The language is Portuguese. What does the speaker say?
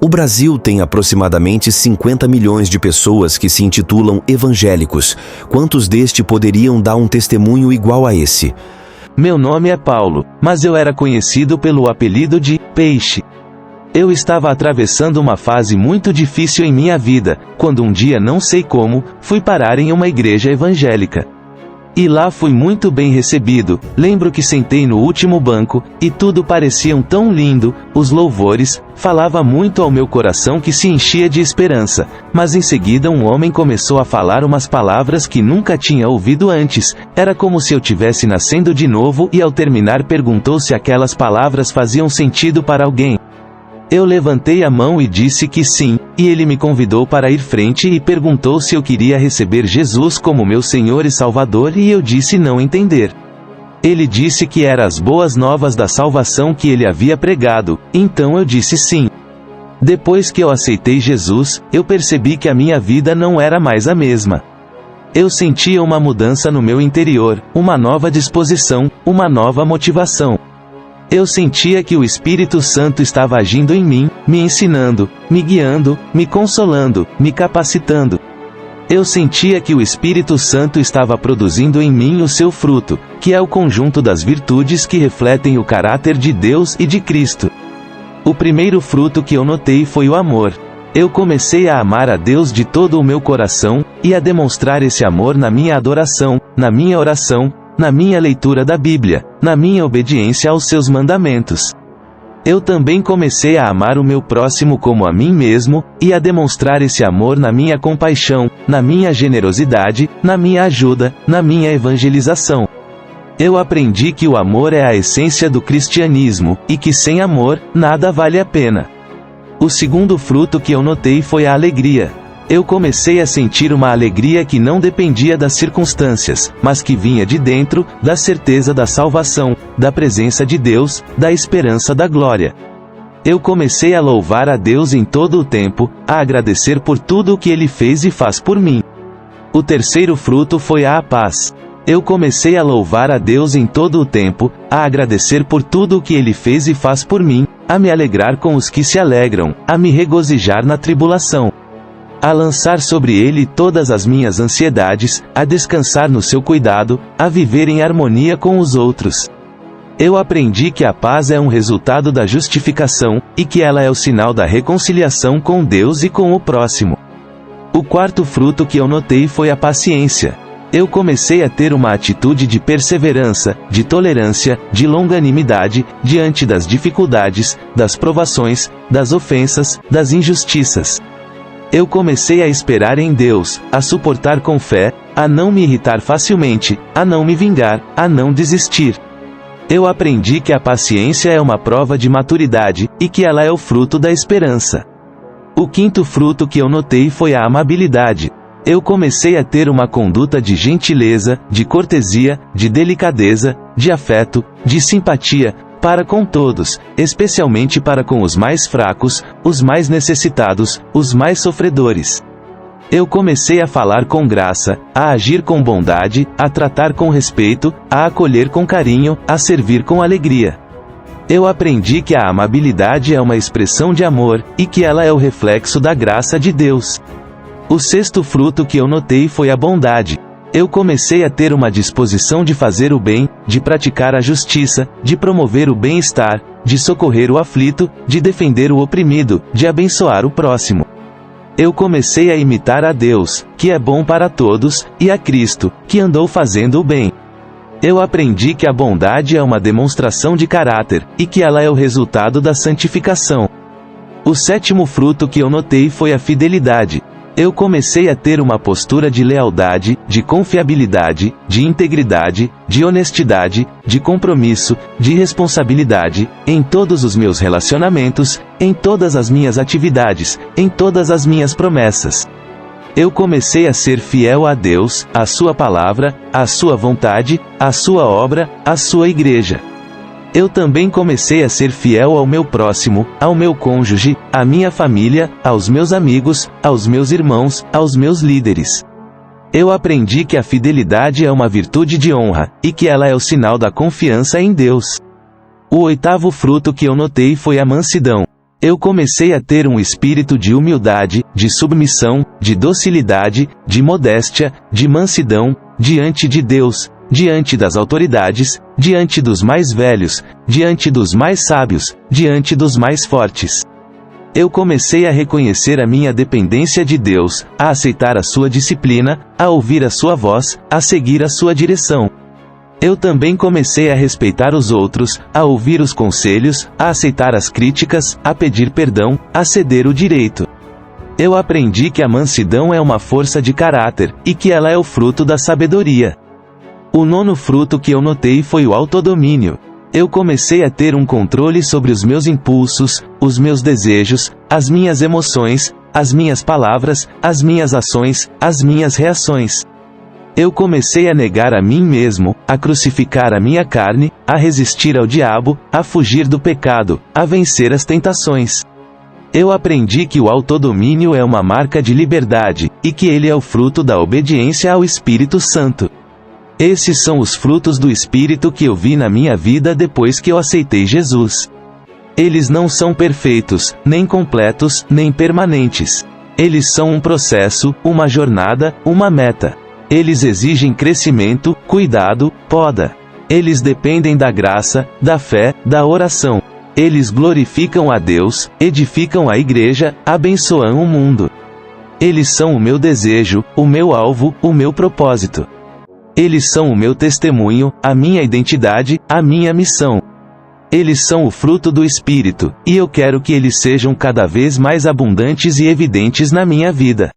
O Brasil tem aproximadamente 50 milhões de pessoas que se intitulam evangélicos. Quantos deste poderiam dar um testemunho igual a esse? Meu nome é Paulo, mas eu era conhecido pelo apelido de Peixe. Eu estava atravessando uma fase muito difícil em minha vida, quando um dia, não sei como, fui parar em uma igreja evangélica. E lá fui muito bem recebido. Lembro que sentei no último banco, e tudo parecia tão lindo, os louvores, falava muito ao meu coração que se enchia de esperança. Mas em seguida um homem começou a falar umas palavras que nunca tinha ouvido antes. Era como se eu tivesse nascendo de novo, e ao terminar perguntou se aquelas palavras faziam sentido para alguém. Eu levantei a mão e disse que sim, e ele me convidou para ir frente e perguntou se eu queria receber Jesus como meu Senhor e Salvador, e eu disse não entender. Ele disse que eram as boas novas da salvação que ele havia pregado, então eu disse sim. Depois que eu aceitei Jesus, eu percebi que a minha vida não era mais a mesma. Eu sentia uma mudança no meu interior, uma nova disposição, uma nova motivação. Eu sentia que o Espírito Santo estava agindo em mim, me ensinando, me guiando, me consolando, me capacitando. Eu sentia que o Espírito Santo estava produzindo em mim o seu fruto, que é o conjunto das virtudes que refletem o caráter de Deus e de Cristo. O primeiro fruto que eu notei foi o amor. Eu comecei a amar a Deus de todo o meu coração, e a demonstrar esse amor na minha adoração, na minha oração, na minha leitura da Bíblia, na minha obediência aos seus mandamentos. Eu também comecei a amar o meu próximo como a mim mesmo, e a demonstrar esse amor na minha compaixão, na minha generosidade, na minha ajuda, na minha evangelização. Eu aprendi que o amor é a essência do cristianismo, e que sem amor, nada vale a pena. O segundo fruto que eu notei foi a alegria. Eu comecei a sentir uma alegria que não dependia das circunstâncias, mas que vinha de dentro, da certeza da salvação, da presença de Deus, da esperança da glória. Eu comecei a louvar a Deus em todo o tempo, a agradecer por tudo o que Ele fez e faz por mim. O terceiro fruto foi a paz. Eu comecei a louvar a Deus em todo o tempo, a agradecer por tudo o que Ele fez e faz por mim, a me alegrar com os que se alegram, a me regozijar na tribulação, a lançar sobre Ele todas as minhas ansiedades, a descansar no seu cuidado, a viver em harmonia com os outros. Eu aprendi que a paz é um resultado da justificação, e que ela é o sinal da reconciliação com Deus e com o próximo. O quarto fruto que eu notei foi a paciência. Eu comecei a ter uma atitude de perseverança, de tolerância, de longanimidade, diante das dificuldades, das provações, das ofensas, das injustiças. Eu comecei a esperar em Deus, a suportar com fé, a não me irritar facilmente, a não me vingar, a não desistir. Eu aprendi que a paciência é uma prova de maturidade, e que ela é o fruto da esperança. O quinto fruto que eu notei foi a amabilidade. Eu comecei a ter uma conduta de gentileza, de cortesia, de delicadeza, de afeto, de simpatia, para com todos, especialmente para com os mais fracos, os mais necessitados, os mais sofredores. Eu comecei a falar com graça, a agir com bondade, a tratar com respeito, a acolher com carinho, a servir com alegria. Eu aprendi que a amabilidade é uma expressão de amor, e que ela é o reflexo da graça de Deus. O sexto fruto que eu notei foi a bondade. Eu comecei a ter uma disposição de fazer o bem, de praticar a justiça, de promover o bem-estar, de socorrer o aflito, de defender o oprimido, de abençoar o próximo. Eu comecei a imitar a Deus, que é bom para todos, e a Cristo, que andou fazendo o bem. Eu aprendi que a bondade é uma demonstração de caráter, e que ela é o resultado da santificação. O sétimo fruto que eu notei foi a fidelidade. Eu comecei a ter uma postura de lealdade, de confiabilidade, de integridade, de honestidade, de compromisso, de responsabilidade, em todos os meus relacionamentos, em todas as minhas atividades, em todas as minhas promessas. Eu comecei a ser fiel a Deus, à sua palavra, à sua vontade, à sua obra, à sua igreja. Eu também comecei a ser fiel ao meu próximo, ao meu cônjuge, à minha família, aos meus amigos, aos meus irmãos, aos meus líderes. Eu aprendi que a fidelidade é uma virtude de honra, e que ela é o sinal da confiança em Deus. O oitavo fruto que eu notei foi a mansidão. Eu comecei a ter um espírito de humildade, de submissão, de docilidade, de modéstia, de mansidão, diante de Deus, diante das autoridades, diante dos mais velhos, diante dos mais sábios, diante dos mais fortes. Eu comecei a reconhecer a minha dependência de Deus, a aceitar a sua disciplina, a ouvir a sua voz, a seguir a sua direção. Eu também comecei a respeitar os outros, a ouvir os conselhos, a aceitar as críticas, a pedir perdão, a ceder o direito. Eu aprendi que a mansidão é uma força de caráter, e que ela é o fruto da sabedoria. O nono fruto que eu notei foi o autodomínio. Eu comecei a ter um controle sobre os meus impulsos, os meus desejos, as minhas emoções, as minhas palavras, as minhas ações, as minhas reações. Eu comecei a negar a mim mesmo, a crucificar a minha carne, a resistir ao diabo, a fugir do pecado, a vencer as tentações. Eu aprendi que o autodomínio é uma marca de liberdade, e que ele é o fruto da obediência ao Espírito Santo. Esses são os frutos do Espírito que eu vi na minha vida depois que eu aceitei Jesus. Eles não são perfeitos, nem completos, nem permanentes. Eles são um processo, uma jornada, uma meta. Eles exigem crescimento, cuidado, poda. Eles dependem da graça, da fé, da oração. Eles glorificam a Deus, edificam a igreja, abençoam o mundo. Eles são o meu desejo, o meu alvo, o meu propósito. Eles são o meu testemunho, a minha identidade, a minha missão. Eles são o fruto do Espírito, e eu quero que eles sejam cada vez mais abundantes e evidentes na minha vida.